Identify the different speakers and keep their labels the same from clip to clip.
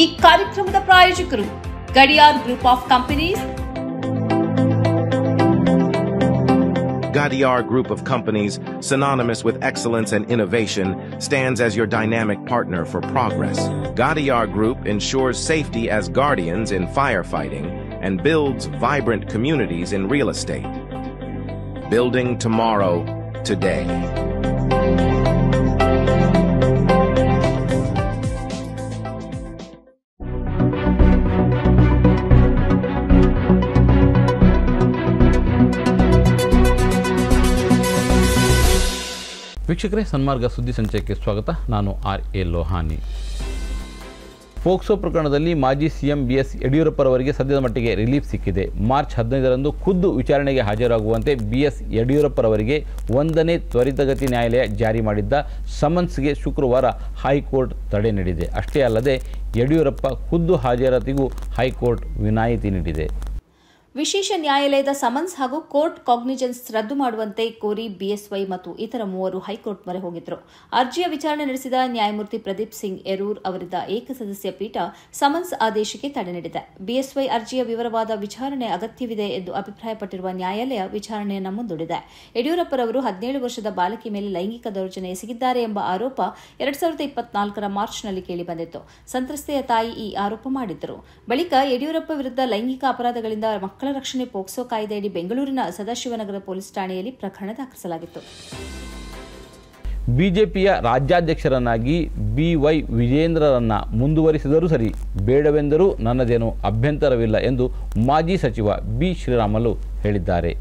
Speaker 1: ಈ ಕಾರ್ಯಕ್ರಮದ ಪ್ರಾಯೋಜಕರು Gadiyar group of companies.
Speaker 2: Gadiar Group of Companies, synonymous with excellence and innovation, stands as your dynamic partner for progress. Gadiar Group ensures safety as guardians in firefighting and builds vibrant communities in real estate. Building tomorrow, today.
Speaker 3: ವೀಕ್ಷಕರೇ, ಸನ್ಮಾರ್ಗ ಸುದ್ದಿ ಸಂಚಯಕ್ಕೆ ಸ್ವಾಗತ. ನಾನು RA Lohani. POCSO ಪ್ರಕರಣದಲ್ಲಿ ಮಾಜಿ CM BS ಯಡಿಯೂರಪ್ಪರವರಿಗೆ ಸದ್ಯದ ಮಟ್ಟಿಗೆ relief ಸಿಕ್ಕಿದೆ. March 15ರಂದು ಖುದ್ದು ವಿಚಾರಣೆಗೆ ಹಾಜರಾಗುವಂತೆ BS ಯಡಿಯೂರಪ್ಪರವರಿಗೆ 1ನೇ ತ್ವರಿತಗತಿ ನ್ಯಾಯಾಲಯ ಜಾರಿ ಮಾಡಿದ್ದ ಸಮನ್ಸ್ಗೆ ಶುಕ್ರವಾರ ಹೈಕೋರ್ಟ್ ತಡೆ ನೀಡಿದೆ. ಅಷ್ಟೇ ಅಲ್ಲದೆ ಯಡಿಯೂರಪ್ಪ ಖುದ್ದು ಹಾಜರಾತಿಗೂ ಹೈಕೋರ್ಟ್ ವಿನಾಯಿತಿ ನೀಡಿದೆ.
Speaker 1: ವಿಶೇಷ ನ್ಯಾಯಾಲಯದ ಸಮನ್ಸ್ ಹಾಗೂ ಕೋರ್ಟ್ ಕಾಗ್ನಿಜೆನ್ಸ್ ರದ್ದು ಮಾಡುವಂತೆ ಕೋರಿ BSY ಮತ್ತು ಇತರ ಮೂವರು ಹೈಕೋರ್ಟ್ ಮೊರೆ ಹೋಗಿದ್ದರು. ಅರ್ಜಿಯ ವಿಚಾರಣೆ ನಡೆಸಿದ ನ್ಯಾಯಮೂರ್ತಿ ಪ್ರದೀಪ್ ಸಿಂಗ್ ಯರೂರ್ ಅವರಿದ್ದ ಏಕಸದಸ್ಯ ಪೀಠ ಸಮನ್ಸ್ ಆದೇಶಕ್ಕೆ ತಡೆ ನೀಡಿದೆ. BSY ಅರ್ಜಿಯ ವಿವರವಾದ ವಿಚಾರಣೆ ಅಗತ್ಯವಿದೆ ಎಂದು ಅಭಿಪ್ರಾಯಪಟ್ಟಿರುವ ನ್ಯಾಯಾಲಯ ವಿಚಾರಣೆಯನ್ನು ಮುಂದೂಡಿದೆ. ಯಡಿಯೂರಪ್ಪರವರು 17 ವರ್ಷದ ಬಾಲಕಿ ಮೇಲೆ ಲೈಂಗಿಕ ದೌರ್ಜನ್ಯ ಎಸಗಿದ್ದಾರೆ ಎಂಬ ಆರೋಪ 2024ರ ಮಾರ್ಚ್ನಲ್ಲಿ ಕೇಳಿಬಂದಿತ್ತು. ಸಂತ್ರಸ್ತೆಯ ತಾಯಿ ಈ ಆರೋಪ ಮಾಡಿದ್ದರು. ಬಳಿಕ ಯಡಿಯೂರಪ್ಪ ವಿರುದ್ಧ ಲೈಂಗಿಕ ಅಪರಾಧಗಳಿಂದ ಮಕ್ಕಳ ರಕ್ಷಣೆ ಪೋಕ್ಸೋ ಕಾಯ್ದೆಯಡಿ ಬೆಂಗಳೂರಿನ ಸದಾಶಿವನಗರ ಪೊಲೀಸ್ ಠಾಣೆಯಲ್ಲಿ ಪ್ರಕರಣ ದಾಖಲಿಸಲಾಗಿತ್ತು.
Speaker 3: ಬಿಜೆಪಿಯ ರಾಜ್ಯಾಧ್ಯಕ್ಷರನ್ನಾಗಿ BY ವಿಜೇಂದ್ರರನ್ನ ಮುಂದುವರಿಸಿದರೂ ಸರಿ, ಬೇಡವೆಂದರೂ ನನ್ನದೇನೂ ಅಭ್ಯಂತರವಿಲ್ಲ ಎಂದು ಮಾಜಿ ಸಚಿವ B ಶ್ರೀರಾಮುಲು ಹೇಳಿದ್ದಾರೆ.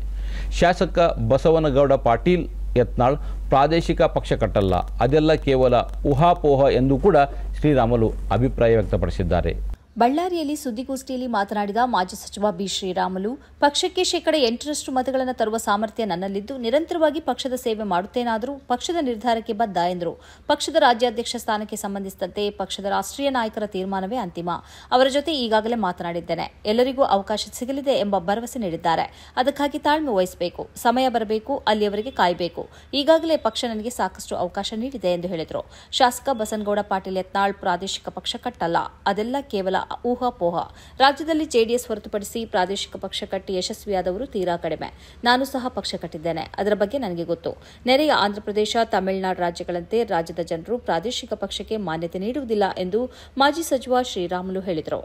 Speaker 3: ಶಾಸಕ ಬಸವನಗೌಡ ಪಾಟೀಲ್ ಯತ್ನಾಳ್ ಪ್ರಾದೇಶಿಕ ಪಕ್ಷ ಕಟ್ಟಲ್ಲ, ಅದೆಲ್ಲ ಕೇವಲ ಊಹಾಪೋಹ ಎಂದು ಕೂಡ ಶ್ರೀರಾಮುಲು ಅಭಿಪ್ರಾಯ ವ್ಯಕ್ತಪಡಿಸಿದ್ದಾರೆ.
Speaker 1: ಬಳ್ಳಾರಿಯಲ್ಲಿ ಸುದ್ದಿಗೋಷ್ಠಿಯಲ್ಲಿ ಮಾತನಾಡಿದ ಮಾಜಿ ಸಚಿವ B ಶ್ರೀರಾಮುಲು, ಪಕ್ಷಕ್ಕೆ 8% ಮತಗಳನ್ನು ತರುವ ಸಾಮರ್ಥ್ಯ ನನ್ನಲ್ಲಿದ್ದು ನಿರಂತರವಾಗಿ ಪಕ್ಷದ ಸೇವೆ ಮಾಡುತ್ತೇನಾದರೂ ಪಕ್ಷದ ನಿರ್ಧಾರಕ್ಕೆ ಬದ್ಧ ಎಂದರು. ಪಕ್ಷದ ರಾಜ್ಯಾಧ್ಯಕ್ಷ ಸ್ಥಾನಕ್ಕೆ ಸಂಬಂಧಿಸಿದಂತೆ ಪಕ್ಷದ ರಾಷ್ಟ್ರೀಯ ನಾಯಕರ ತೀರ್ಮಾನವೇ ಅಂತಿಮ. ಅವರ ಜೊತೆ ಈಗಾಗಲೇ ಮಾತನಾಡಿದ್ದೇನೆ. ಎಲ್ಲರಿಗೂ ಅವಕಾಶ ಸಿಗಲಿದೆ ಎಂಬ ಭರವಸೆ ನೀಡಿದ್ದಾರೆ. ಅದಕ್ಕಾಗಿ ತಾಳ್ಮೆ ವಹಿಸಬೇಕು, ಸಮಯ ಬರಬೇಕು, ಅಲ್ಲಿಯವರೆಗೆ ಕಾಯಬೇಕು. ಈಗಾಗಲೇ ಪಕ್ಷ ನನಗೆ ಸಾಕಷ್ಟು ಅವಕಾಶ ನೀಡಿದೆ ಎಂದು ಹೇಳಿದರು. ಶಾಸಕ ಬಸನಗೌಡ ಪಾಟೀಲ್ ಯತ್ನಾಳ್ ಪ್ರಾದೇಶಿಕ ಪಕ್ಷ ಕಟ್ಟಲ್ಲ, ಅದೆಲ್ಲ ಕೇವಲ ಊಹಾಪೋಹ. ರಾಜ್ಯದಲ್ಲಿ JDS ಹೊರತುಪಡಿಸಿ ಪ್ರಾದೇಶಿಕ ಪಕ್ಷ ಕಟ್ಟಿ ಯಶಸ್ವಿಯಾದವರು ತೀರಾ ಕಡಿಮೆ. ನಾನು ಸಹ ಪಕ್ಷ ಕಟ್ಟಿದ್ದೇನೆ, ಅದರ ಬಗ್ಗೆ ನನಗೆ ಗೊತ್ತು. ನೆರೆಯ ಆಂಧ್ರಪ್ರದೇಶ, ತಮಿಳುನಾಡು ರಾಜ್ಯಗಳಂತೆ ರಾಜ್ಯದ ಜನರು ಪ್ರಾದೇಶಿಕ ಪಕ್ಷಕ್ಕೆ ಮಾನ್ಯತೆ ನೀಡುವುದಿಲ್ಲ ಎಂದು ಮಾಜಿ ಸಚಿವ ಶ್ರೀರಾಮುಲು ಹೇಳಿದರು.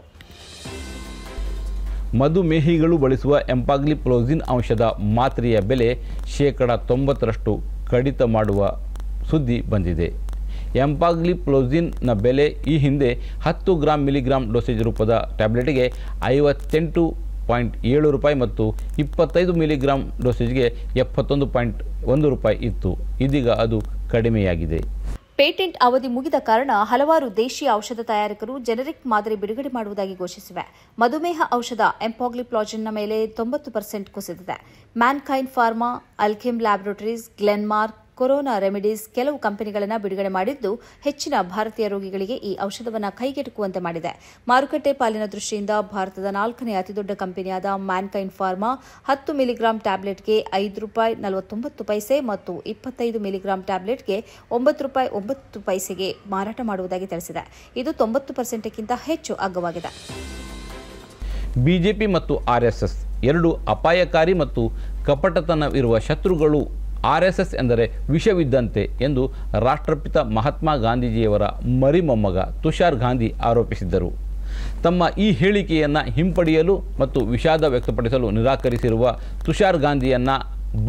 Speaker 3: ಮಧುಮೇಹಿಗಳು ಬಳಸುವ ಎಂಪಾಗ್ಲಿಪ್ಲೋಸಿನ್ ಔಷಧ ಮಾತ್ರೆಯ ಬೆಲೆ 90% ಕಡಿತ ಮಾಡುವ ಸುದ್ದಿ ಬಂದಿದೆ. ಎಂಪಾಗ್ಲಿಪ್ಲೋಸಿನ್ನ ಬೆಲೆ ಈ ಹಿಂದೆ 10 ಗ್ರಾಂ ಮಿಲಿಗ್ರಾಂ ಡೋಸೇಜ್ ರೂಪದ ಟ್ಯಾಬ್ಲೆಟ್ಗೆ 58.7 ರೂಪಾಯಿ ಮತ್ತು 25 ಮಿಲಿಗ್ರಾಂ ಡೋಸೇಜ್ಗೆ 71.1 ರೂಪಾಯಿ ಇತ್ತು. ಇದೀಗ ಅದು ಕಡಿಮೆಯಾಗಿದೆ.
Speaker 1: ಪೇಟೆಂಟ್ ಅವಧಿ ಮುಗಿದ ಕಾರಣ ಹಲವಾರು ದೇಶೀಯ ಔಷಧ ತಯಾರಕರು ಜೆನೆರಿಕ್ ಮಾದರಿ ಬಿಡುಗಡೆ ಮಾಡುವುದಾಗಿ ಘೋಷಿಸಿವೆ. ಮಧುಮೇಹ ಔಷಧ ಎಂಪಾಗ್ಲಿಪ್ಲಾಜಿನ್ನ ಮೇಲೆ 90% ಕುಸಿದಿದೆ. Mankind pharma, Alkem laboratories, Glenmark, corona remedies ಕೆಲವು ಕಂಪನಿಗಳನ್ನು ಬಿಡುಗಡೆ ಮಾಡಿದ್ದು ಹೆಚ್ಚಿನ ಭಾರತೀಯ ರೋಗಿಗಳಿಗೆ ಈ ಔಷಧವನ್ನು ಕೈಗೆಟುಕುವಂತೆ ಮಾಡಿದೆ. ಮಾರುಕಟ್ಟೆ ಪಾಲಿನ ದೃಷ್ಟಿಯಿಂದ ಭಾರತದ 4ನೇ ಅತಿದೊಡ್ಡ ಕಂಪನಿಯಾದ ಮ್ಯಾನ್ಕೈಂಡ್ ಫಾರ್ಮಾ 10 ಮಿಲಿಗ್ರಾಂ ಟ್ಯಾಬ್ಲೆಟ್ಗೆ ₹5.49 ಮತ್ತು 25 ಮಿಲಿಗ್ರಾಂ ಟ್ಯಾಬ್ಲೆಟ್ಗೆ ₹9.9 ಮಾರಾಟ ಮಾಡುವುದಾಗಿ ತಿಳಿಸಿದೆ. ಇದು 90%ಕ್ಕಿಂತ ಹೆಚ್ಚು ಅಗ್ಗವಾಗಿದೆ.
Speaker 3: ಬಿಜೆಪಿ ಮತ್ತು RSS ಎರಡು ಅಪಾಯಕಾರಿ ಮತ್ತು ಕಪಟತನವಿರುವ ಶತ್ರುಗಳು. RSS ಎಂದರೆ ವಿಷವಿದ್ದಂತೆ ಎಂದು ರಾಷ್ಟ್ರಪಿತ ಮಹಾತ್ಮ ಗಾಂಧೀಜಿಯವರ ಮರಿಮೊಮ್ಮಗ ತುಷಾರ್ ಗಾಂಧಿ ಆರೋಪಿಸಿದ್ದರು. ತಮ್ಮ ಈ ಹೇಳಿಕೆಯನ್ನು ಹಿಂಪಡೆಯಲು ಮತ್ತು ವಿಷಾದ ವ್ಯಕ್ತಪಡಿಸಲು ನಿರಾಕರಿಸಿರುವ ತುಷಾರ್ ಗಾಂಧಿಯನ್ನು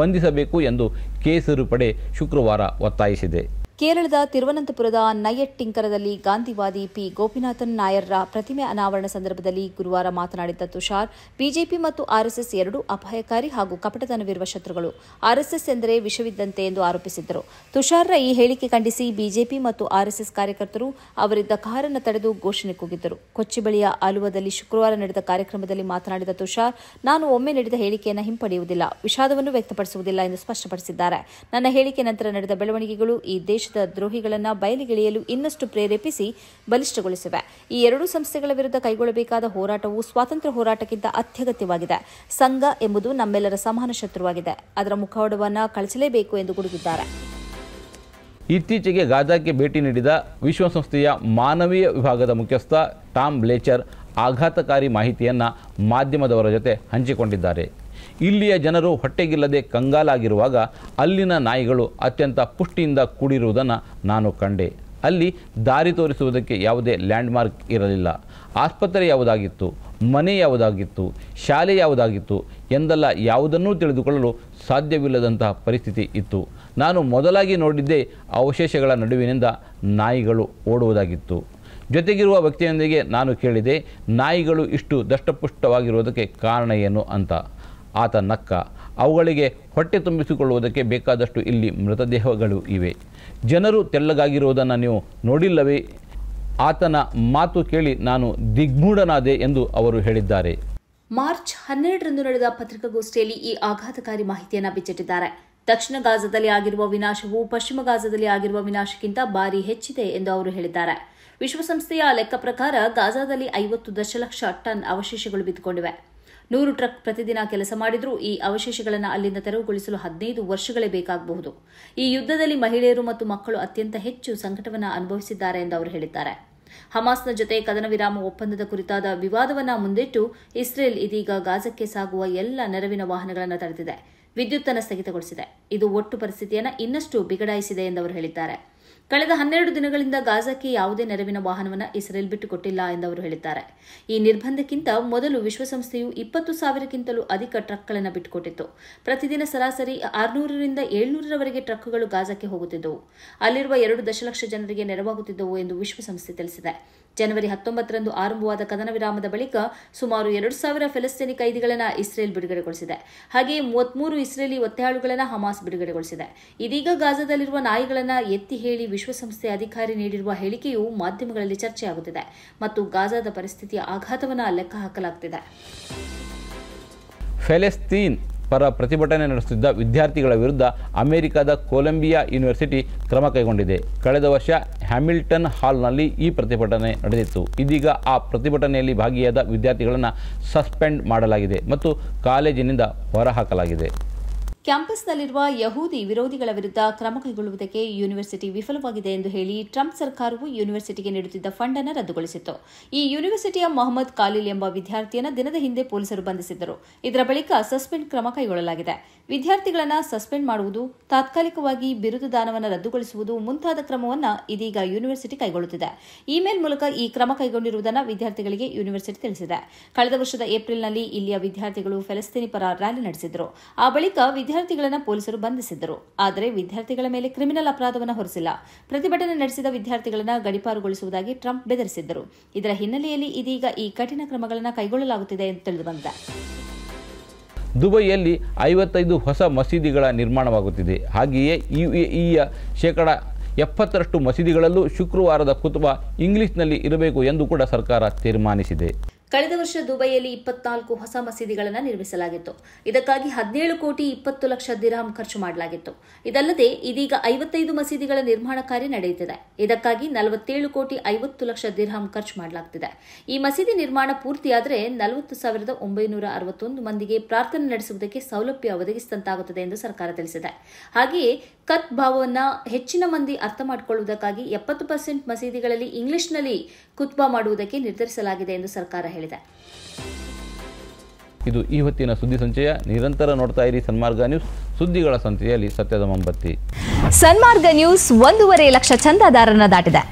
Speaker 3: ಬಂಧಿಸಬೇಕು ಎಂದು ಕೇಸರಿ ಪಡೆ ಶುಕ್ರವಾರ ಒತ್ತಾಯಿಸಿದೆ.
Speaker 1: ಕೇರಳದ ತಿರುವನಂತಪುರದ ನಯ್ಯಟ್ಟಿಂಕರದಲ್ಲಿ ಗಾಂಧಿವಾದಿ P ಗೋಪಿನಾಥನ್ ನಾಯರ್ರ ಪ್ರತಿಮೆ ಅನಾವರಣ ಸಂದರ್ಭದಲ್ಲಿ ಗುರುವಾರ ಮಾತನಾಡಿದ್ದ ತುಷಾರ್, ಬಿಜೆಪಿ ಮತ್ತು RSS ಎರಡೂ ಅಪಾಯಕಾರಿ ಹಾಗೂ ಕಪಟತನವಿರುವ ಶತ್ರುಗಳು. RSS ಎಂದರೆ ವಿಷವಿದ್ದಂತೆ ಎಂದು ಆರೋಪಿಸಿದ್ದರು. ತುಷಾರ್ರ ಈ ಹೇಳಿಕೆ ಖಂಡಿಸಿ ಬಿಜೆಪಿ ಮತ್ತು RSS ಕಾರ್ಯಕರ್ತರು ಅವರಿದ್ದ ಕಾರನ್ನು ತಡೆದು ಘೋಷಣೆ ಕೂಗಿದ್ದರು. ಕೊಚ್ಚಿ ಬಳಿಯ ಆಲುವದಲ್ಲಿ ಶುಕ್ರವಾರ ನಡೆದ ಕಾರ್ಯಕ್ರಮದಲ್ಲಿ ಮಾತನಾಡಿದ ತುಷಾರ್, ನಾನು ಒಮ್ಮೆ ನೀಡಿದ ಹೇಳಿಕೆಯನ್ನು ಹಿಂಪಡೆಯುವುದಿಲ್ಲ, ವಿಷಾದವನ್ನು ವ್ಯಕ್ತಪಡಿಸುವುದಿಲ್ಲ ಎಂದು ಸ್ಪಷ್ಟಪಡಿಸಿದ್ದಾರೆ. ನನ್ನ ಹೇಳಿಕೆ ನಂತರ ನಡೆದ ಬೆಳವಣಿಗೆಗಳು ಈ ದೇಶದ ದ್ರೋಹಿಗಳನ್ನು ಬಯಲಿಗೆಳೆಯಲು ಇನ್ನಷ್ಟು ಪ್ರೇರೇಪಿಸಿ ಬಲಿಷ್ಠಗೊಳಿಸಿವೆ. ಈ ಎರಡೂ ಸಂಸ್ಥೆಗಳ ವಿರುದ್ಧ ಕೈಗೊಳ್ಳಬೇಕಾದ ಹೋರಾಟವು ಸ್ವಾತಂತ್ರ್ಯ ಹೋರಾಟಕ್ಕಿಂತ ಅತ್ಯಗತ್ಯವಾಗಿದೆ. ಸಂಘ ಎಂಬುದು ನಮ್ಮೆಲ್ಲರ ಸಮಾನ ಶತ್ರುವಾಗಿದೆ. ಅದರ ಮುಖವಾಡವನ್ನು ಕಳಚಲೇಬೇಕು ಎಂದು ಗುಡುಗಿದ್ದಾರೆ.
Speaker 3: ಇತ್ತೀಚೆಗೆ ಗಾಜಾಕ್ಕೆ ಭೇಟಿ ನೀಡಿದ ವಿಶ್ವಸಂಸ್ಥೆಯ ಮಾನವೀಯ ವಿಭಾಗದ ಮುಖ್ಯಸ್ಥ ಟಾಮ್ ಬ್ಲೇಚರ್ ಆಘಾತಕಾರಿ ಮಾಹಿತಿಯನ್ನು ಮಾಧ್ಯಮದವರ ಜೊತೆ ಹಂಚಿಕೊಂಡಿದ್ದಾರೆ. ಇಲ್ಲಿಯ ಜನರು ಹೊಟ್ಟೆಗಿಲ್ಲದೆ ಕಂಗಾಲಾಗಿರುವಾಗ ಅಲ್ಲಿನ ನಾಯಿಗಳು ಅತ್ಯಂತ ಪುಷ್ಟಿಯಿಂದ ಕೂಡಿರುವುದನ್ನು ನಾನು ಕಂಡೆ. ಅಲ್ಲಿ ದಾರಿ ತೋರಿಸುವುದಕ್ಕೆ ಯಾವುದೇ ಲ್ಯಾಂಡ್ಮಾರ್ಕ್ ಇರಲಿಲ್ಲ. ಆಸ್ಪತ್ರೆ ಯಾವುದಾಗಿತ್ತು, ಮನೆ ಯಾವುದಾಗಿತ್ತು, ಶಾಲೆ ಯಾವುದಾಗಿತ್ತು ಎಂದೆಲ್ಲ ಯಾವುದನ್ನೂ ತಿಳಿದುಕೊಳ್ಳಲು ಸಾಧ್ಯವಿಲ್ಲದಂತಹ ಪರಿಸ್ಥಿತಿ ಇತ್ತು. ನಾನು ಮೊದಲಾಗಿ ನೋಡಿದ್ದೇ ಅವಶೇಷಗಳ ನಡುವಿನಿಂದ ನಾಯಿಗಳು ಓಡುವುದಾಗಿತ್ತು. ಜೊತೆಗಿರುವ ವ್ಯಕ್ತಿಯೊಂದಿಗೆ ನಾನು ಕೇಳಿದೆ, ನಾಯಿಗಳು ಇಷ್ಟು ದಷ್ಟಪುಷ್ಟವಾಗಿರುವುದಕ್ಕೆ ಕಾರಣ ಏನು ಅಂತ. ಆತ ನಕ್ಕ. ಅವುಗಳಿಗೆ ಹೊಟ್ಟೆ ತುಂಬಿಸಿಕೊಳ್ಳುವುದಕ್ಕೆ ಬೇಕಾದಷ್ಟು ಇಲ್ಲಿ ಮೃತದೇಹಗಳು ಇವೆ. ಜನರು ತೆಳ್ಳಗಾಗಿರುವುದನ್ನು ನೀವು ನೋಡಿಲ್ಲವೇ? ಆತನ ಮಾತು ಕೇಳಿ ನಾನು ದಿಗ್ಮೂಢನಾದೆ ಎಂದು ಅವರು ಹೇಳಿದ್ದಾರೆ.
Speaker 1: ಮಾರ್ಚ್ 12ರಂದು ನಡೆದ ಪತ್ರಿಕಾಗೋಷ್ಠಿಯಲ್ಲಿ ಈ ಆಘಾತಕಾರಿ ಮಾಹಿತಿಯನ್ನು ಬಿಚ್ಚಿಟ್ಟಿದ್ದಾರೆ. ದಕ್ಷಿಣ ಗಾಜಾದಲ್ಲಿ ಆಗಿರುವ ವಿನಾಶವು ಪಶ್ಚಿಮ ಗಾಜಾದಲ್ಲಿ ಆಗಿರುವ ವಿನಾಶಕ್ಕಿಂತ ಭಾರಿ ಹೆಚ್ಚಿದೆ ಎಂದು ಅವರು ಹೇಳಿದ್ದಾರೆ. ವಿಶ್ವಸಂಸ್ಥೆಯ ಲೆಕ್ಕ ಪ್ರಕಾರ ಗಾಜಾದಲ್ಲಿ 50 ದಶಲಕ್ಷ ಟನ್ ಅವಶೇಷಗಳು ಬಿದ್ದುಕೊಂಡಿವೆ. 100 ಟ್ರಕ್ ಪ್ರತಿದಿನ ಕೆಲಸ ಮಾಡಿದರೂ ಈ ಅವಶೇಷಗಳನ್ನು ಅಲ್ಲಿಂದ ತೆರವುಗೊಳಿಸಲು 15 ವರ್ಷಗಳೇ ಬೇಕಾಗಬಹುದು. ಈ ಯುದ್ಧದಲ್ಲಿ ಮಹಿಳೆಯರು ಮತ್ತು ಮಕ್ಕಳು ಅತ್ಯಂತ ಹೆಚ್ಚು ಸಂಕಟವನ್ನು ಅನುಭವಿಸಿದ್ದಾರೆ ಎಂದು ಅವರು ಹೇಳಿದ್ದಾರೆ. ಹಮಾಸ್ನ ಜೊತೆ ಕದನ ವಿರಾಮ ಒಪ್ಪಂದದ ಕುರಿತಾದ ವಿವಾದವನ್ನು ಮುಂದಿಟ್ಟು ಇಸ್ರೇಲ್ ಇದೀಗ ಗಾಜಾಕ್ಕೆ ಸಾಗುವ ಎಲ್ಲ ನೆರವಿನ ವಾಹನಗಳನ್ನು ತಡೆದಿದೆ, ವಿದ್ಯುತ್ತನ್ನು ಸ್ಥಗಿತಗೊಳಿಸಿದೆ. ಇದು ಒಟ್ಟು ಪರಿಸ್ಥಿತಿಯನ್ನು ಇನ್ನಷ್ಟು ಬಿಗಡಾಯಿಸಿದೆ ಎಂದು ಅವರು ಹೇಳಿದ್ದಾರೆ. ಕಳೆದ 12 ದಿನಗಳಿಂದ ಗಾಜಾಕ್ಕೆ ಯಾವುದೇ ನೆರವಿನ ವಾಹನವನ್ನು ಇಸ್ರೇಲ್ ಬಿಟ್ಟುಕೊಟ್ಟಿಲ್ಲ ಎಂದು ಅವರು ಹೇಳಿದ್ದಾರೆ. ಈ ನಿರ್ಬಂಧಕ್ಕಿಂತ ಮೊದಲು ವಿಶ್ವಸಂಸ್ಥೆಯು 20,000ಕ್ಕಿಂತಲೂ ಅಧಿಕ ಟ್ರಕ್ಗಳನ್ನು ಬಿಟ್ಟುಕೊಟ್ಟಿತ್ತು. ಪ್ರತಿದಿನ ಸರಾಸರಿ 600ರಿಂದ 700ರವರೆಗೆ ಟ್ರಕ್ಗಳು ಗಾಜಾಕ್ಕೆ ಹೋಗುತ್ತಿದ್ದವು. ಅಲ್ಲಿರುವ 2 ದಶಲಕ್ಷ ಜನರಿಗೆ ನೆರವಾಗುತ್ತಿದ್ದವು ಎಂದು ವಿಶ್ವಸಂಸ್ಥೆ ತಿಳಿಸಿದೆ. ಜನವರಿ 19ರಂದು ಆರಂಭವಾದ ಕದನ ವಿರಾಮದ ಬಳಿಕ ಸುಮಾರು 2,000 ಫೆಲಿಸ್ತೀನಿ ಕೈದಿಗಳನ್ನು ಇಸ್ರೇಲ್ ಬಿಡುಗಡೆಗೊಳಿಸಿದೆ. ಹಾಗೆಯೇ 33 ಇಸ್ರೇಲಿ ಒತ್ತೆಯಾಳುಗಳನ್ನು ಹಮಾಸ್ ಬಿಡುಗಡೆಗೊಳಿಸಿದೆ. ಇದೀಗ ಗಾಜಾದಲ್ಲಿರುವ ನಾಯಿಗಳನ್ನು ಎತ್ತಿ ಹೇಳಿ ವಿಶ್ವಸಂಸ್ಥೆ ಅಧಿಕಾರಿ ನೀಡಿರುವ ಹೇಳಿಕೆಯು ಮಾಧ್ಯಮಗಳಲ್ಲಿ ಚರ್ಚೆಯಾಗುತ್ತಿದೆ ಮತ್ತು ಗಾಜಾದ ಪರಿಸ್ಥಿತಿಯ ಆಘಾತವನ್ನು ಲೆಕ್ಕ ಹಾಕಲಾಗುತ್ತಿದೆ.
Speaker 3: ಫೆಲೆಸ್ತೀನ್ ಪರ ಪ್ರತಿಭಟನೆ ನಡೆಸುತ್ತಿದ್ದ ವಿದ್ಯಾರ್ಥಿಗಳ ವಿರುದ್ಧ ಅಮೆರಿಕದ ಕೊಲಂಬಿಯಾ ಯೂನಿವರ್ಸಿಟಿ ಕ್ರಮ ಕೈಗೊಂಡಿದೆ. ಕಳೆದ ವರ್ಷ ಹ್ಯಾಮಿಲ್ಟನ್ ಹಾಲ್ನಲ್ಲಿ ಈ ಪ್ರತಿಭಟನೆ ನಡೆದಿತ್ತು. ಇದೀಗ ಆ ಪ್ರತಿಭಟನೆಯಲ್ಲಿ ಭಾಗಿಯಾದ ವಿದ್ಯಾರ್ಥಿಗಳನ್ನು ಸಸ್ಪೆಂಡ್ ಮಾಡಲಾಗಿದೆ ಮತ್ತು ಕಾಲೇಜಿನಿಂದ ಹೊರಹಾಕಲಾಗಿದೆ.
Speaker 1: ಕ್ಯಾಂಪಸ್ನಲ್ಲಿರುವ ಯಹೂದಿ ವಿರೋಧಿಗಳ ವಿರುದ್ಧ ಕ್ರಮ ಕೈಗೊಳ್ಳುವುದಕ್ಕೆ ಯೂನಿವರ್ಸಿಟಿ ವಿಫಲವಾಗಿದೆ ಎಂದು ಹೇಳಿ ಟ್ರಂಪ್ ಸರ್ಕಾರವು ಯೂನಿವರ್ಸಿಟಿಗೆ ನೀಡುತ್ತಿದ್ದ ಫಂಡ್ ಅನ್ನು ರದ್ದುಗೊಳಿಸಿತ್ತು. ಈ ಯೂನಿವರ್ಸಿಟಿಯ ಮೊಹಮ್ಮದ್ ಖಾಲಿಲ್ ಎಂಬ ವಿದ್ಯಾರ್ಥಿಯನ್ನು ದಿನದ ಹಿಂದೆ ಪೊಲೀಸರು ಬಂಧಿಸಿದ್ದರು. ಇದರ ಬಳಿಕ ಸಸ್ಪೆಂಡ್ ಕ್ರಮ ಕೈಗೊಳ್ಳಲಾಗಿದೆ. ವಿದ್ಯಾರ್ಥಿಗಳನ್ನು ಸಸ್ಪೆಂಡ್ ಮಾಡುವುದು, ತಾತ್ಕಾಲಿಕವಾಗಿ ಬಿರುದು ದಾನವನ್ನು ರದ್ದುಗೊಳಿಸುವುದು ಮುಂತಾದ ಕ್ರಮವನ್ನು ಇದೀಗ ಯೂನಿವರ್ಸಿಟಿ ಕೈಗೊಳ್ಳುತ್ತಿದೆ. ಇಮೇಲ್ ಮೂಲಕ ಈ ಕ್ರಮ ಕೈಗೊಂಡಿರುವುದನ್ನು ವಿದ್ಯಾರ್ಥಿಗಳಿಗೆ ಯೂನಿವರ್ಸಿಟಿ ತಿಳಿಸಿದೆ. ಕಳೆದ ವರ್ಷದ ಏಪ್ರಿಲ್ನಲ್ಲಿ ಇಲ್ಲಿಯ ವಿದ್ಯಾರ್ಥಿಗಳು ಫೆಲಿಸ್ತೀನಿ ಪರ ರ್ಯಾಲಿ ನಡೆಸಿದ್ದರು. ಆ ಬಳಿಕ ವಿದ್ಯಾರ್ಥಿಗಳನ್ನು ಪೊಲೀಸರು ಬಂಧಿಸಿದ್ದರು. ಆದರೆ ವಿದ್ಯಾರ್ಥಿಗಳ ಮೇಲೆ ಕ್ರಿಮಿನಲ್ ಅಪರಾಧವನ್ನು ಹೊರಿಸಿಲ್ಲ. ಪ್ರತಿಭಟನೆ ನಡೆಸಿದ ವಿದ್ಯಾರ್ಥಿಗಳನ್ನು ಗಡೀಪಾರುಗೊಳಿಸುವುದಾಗಿ ಟ್ರಂಪ್ ಬೆದರಿಸಿದ್ದರು. ಇದರ ಹಿನ್ನೆಲೆಯಲ್ಲಿ ಇದೀಗ ಈ ಕಠಿಣ ಕ್ರಮಗಳನ್ನು ಕೈಗೊಳ್ಳಲಾಗುತ್ತಿದೆ ಎಂದು ತಿಳಿದುಬಂದಿದೆ.
Speaker 3: ದುಬೈಯಲ್ಲಿ 55 ಹೊಸ ಮಸೀದಿಗಳ ನಿರ್ಮಾಣವಾಗುತ್ತಿದೆ. ಹಾಗೆಯೇ ಯುಎಇಯ 70% ಮಸೀದಿಗಳಲ್ಲೂ ಶುಕ್ರವಾರದ ಖುತ್ಬಾ ಇಂಗ್ಲಿಷ್ನಲ್ಲಿ ಇರಬೇಕು ಎಂದು ಕೂಡ ಸರ್ಕಾರ ತೀರ್ಮಾನಿಸಿದೆ.
Speaker 1: ಕಳೆದ ವರ್ಷ ದುಬೈಯಲ್ಲಿ 24 ಹೊಸ ಮಸೀದಿಗಳನ್ನು ನಿರ್ಮಿಸಲಾಗಿತ್ತು. ಇದಕ್ಕಾಗಿ 17 ಕೋಟಿ 20 ಲಕ್ಷ ದಿರ್ಹಂ ಖರ್ಚು ಮಾಡಲಾಗಿತ್ತು. ಇದಲ್ಲದೆ ಇದೀಗ 55 ಮಸೀದಿಗಳ ನಿರ್ಮಾಣ ಕಾರ್ಯ ನಡೆಯುತ್ತಿದೆ. ಇದಕ್ಕಾಗಿ 47 ಕೋಟಿ 50 ಲಕ್ಷ ದಿರ್ಹಂ ಖರ್ಚು ಮಾಡಲಾಗುತ್ತಿದೆ. ಈ ಮಸೀದಿ ನಿರ್ಮಾಣ ಪೂರ್ತಿಯಾದರೆ 40,961 ಮಂದಿಗೆ ಪ್ರಾರ್ಥನೆ ನಡೆಸುವುದಕ್ಕೆ ಸೌಲಭ್ಯ ಒದಗಿಸಿದಂತಾಗುತ್ತದೆ ಎಂದು ಸರ್ಕಾರ ತಿಳಿಸಿದೆ. ಹಾಗೆಯೇ ಕತ್ ಭಾವವನ್ನು ಹೆಚ್ಚಿನ ಮಂದಿ ಅರ್ಥ ಮಾಡಿಕೊಳ್ಳುವುದಕ್ಕಾಗಿ 70% ಮಸೀದಿಗಳಲ್ಲಿ ಇಂಗ್ಲಿಷ್ನಲ್ಲಿ ಖುತ್ಬಾ ಮಾಡುವುದಕ್ಕೆ ನಿರ್ಧರಿಸಲಾಗಿದೆ ಎಂದು ಸರ್ಕಾರ ಹೇಳಿದೆ.
Speaker 3: ಇದು ಈ ಹೊತ್ತಿನ ಸುದ್ದಿ ಸಂಚಯ. ನಿರಂತರ ನೋಡ್ತಾ ಇರಿ ಸನ್ಮಾರ್ಗ ನ್ಯೂಸ್, ಸುದ್ದಿಗಳ ಸಂತೆಯಲ್ಲಿ ಸತ್ಯದ ಮೊಂಬತ್ತಿ.
Speaker 4: ಸನ್ಮಾರ್ಗ ನ್ಯೂಸ್ 1.5 ಲಕ್ಷ ಚಂದಾದಾರರನ್ನ ದಾಟಿದೆ.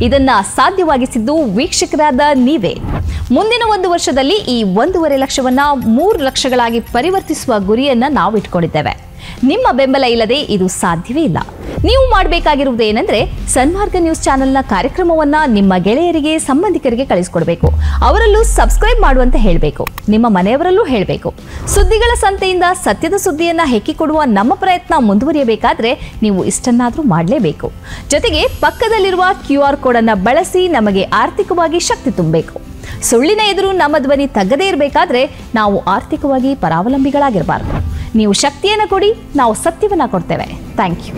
Speaker 4: ಇದನ್ನ ಸಾಧ್ಯವಾಗಿಸಿದ್ದು ವೀಕ್ಷಕರಾದ ನೀವೇ. ಮುಂದಿನ 1 ವರ್ಷದಲ್ಲಿ ಈ 1.5 ಲಕ್ಷವನ್ನ 3 ಲಕ್ಷಗಳಾಗಿ ಪರಿವರ್ತಿಸುವ ಗುರಿಯನ್ನ ನಾವು ಇಟ್ಕೊಂಡಿದ್ದೇವೆ. ನಿಮ್ಮ ಬೆಂಬಲ ಇಲ್ಲದೆ ಇದು ಸಾಧ್ಯವೇ ಇಲ್ಲ. ನೀವು ಮಾಡಬೇಕಾಗಿರುವುದು ಏನಂದ್ರೆ ಸನ್ಮಾರ್ಗ ನ್ಯೂಸ್ ಚಾನೆಲ್ನ ಕಾರ್ಯಕ್ರಮವನ್ನ ನಿಮ್ಮ ಗೆಳೆಯರಿಗೆ, ಸಂಬಂಧಿಕರಿಗೆ ಕಳಿಸಿಕೊಡಬೇಕು. ಅವರಲ್ಲೂ ಸಬ್ಸ್ಕ್ರೈಬ್ ಮಾಡುವಂತೆ ಹೇಳಬೇಕು. ನಿಮ್ಮ ಮನೆಯವರಲ್ಲೂ ಹೇಳಬೇಕು. ಸುದ್ದಿಗಳ ಸಂತೆಯಿಂದ ಸತ್ಯದ ಸುದ್ದಿಯನ್ನ ಹೆಕ್ಕಿಕೊಡುವ ನಮ್ಮ ಪ್ರಯತ್ನ ಮುಂದುವರಿಯಬೇಕಾದ್ರೆ ನೀವು ಇಷ್ಟನ್ನಾದರೂ ಮಾಡಲೇಬೇಕು. ಜೊತೆಗೆ ಪಕ್ಕದಲ್ಲಿರುವ QR ಕೋಡ್ ಅನ್ನ ಬಳಸಿ ನಮಗೆ ಆರ್ಥಿಕವಾಗಿ ಶಕ್ತಿ ತುಂಬಬೇಕು. ಸುಳ್ಳಿನ ಎದುರು ನಮ್ಮ ಧ್ವನಿ ತಗ್ಗದೇ ಇರಬೇಕಾದ್ರೆ ನಾವು ಆರ್ಥಿಕವಾಗಿ ಪರಾವಲಂಬಿಗಳಾಗಿರಬಾರದು. ನೀವು ಶಕ್ತಿಯನ್ನು ಕೊಡಿ, ನಾವು ಸತ್ಯವನ್ನ ಕೊಡ್ತೇವೆ. Thank you.